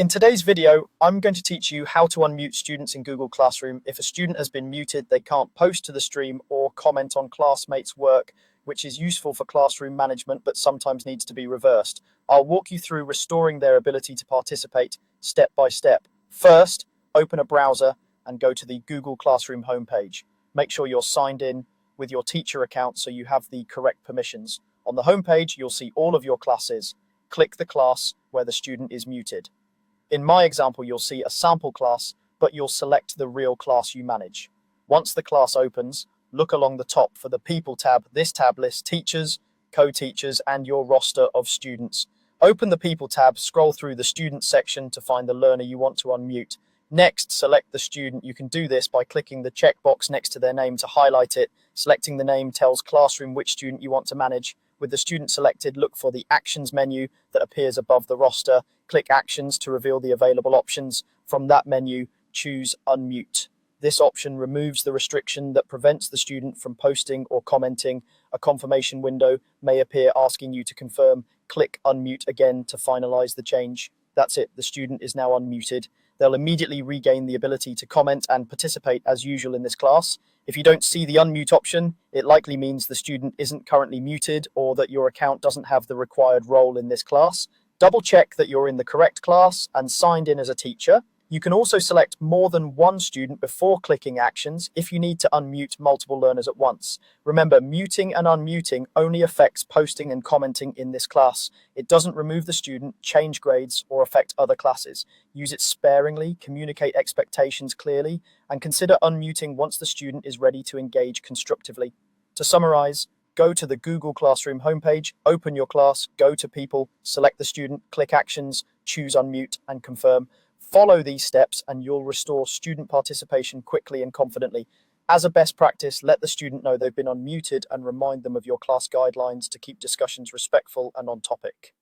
In today's video, I'm going to teach you how to unmute students in Google Classroom. If a student has been muted, they can't post to the stream or comment on classmates' work, which is useful for classroom management, but sometimes needs to be reversed. I'll walk you through restoring their ability to participate step by step. First, open a browser and go to the Google Classroom homepage. Make sure you're signed in with your teacher account so you have the correct permissions. On the homepage, you'll see all of your classes. Click the class where the student is muted. In my example, you'll see a sample class, but you'll select the real class you manage. Once the class opens, look along the top for the People tab. This tab lists teachers, co-teachers, and your roster of students. Open the People tab, scroll through the Student section to find the learner you want to unmute. Next, select the student. You can do this by clicking the checkbox next to their name to highlight it. Selecting the name tells Classroom which student you want to manage. With the student selected, look for the Actions menu that appears above the roster. Click Actions to reveal the available options. From that menu, choose Unmute. This option removes the restriction that prevents the student from posting or commenting. A confirmation window may appear asking you to confirm. Click Unmute again to finalize the change. That's it, the student is now unmuted. They'll immediately regain the ability to comment and participate as usual in this class. If you don't see the unmute option, it likely means the student isn't currently muted or that your account doesn't have the required role in this class. Double check that you're in the correct class and signed in as a teacher. You can also select more than one student before clicking Actions if you need to unmute multiple learners at once. Remember, muting and unmuting only affects posting and commenting in this class. It doesn't remove the student, change grades, or affect other classes. Use it sparingly, communicate expectations clearly, and consider unmuting once the student is ready to engage constructively. To summarize, go to the Google Classroom homepage, open your class, go to People, select the student, click Actions, choose Unmute, and confirm. Follow these steps and you'll restore student participation quickly and confidently. As a best practice, let the student know they've been unmuted and remind them of your class guidelines to keep discussions respectful and on topic.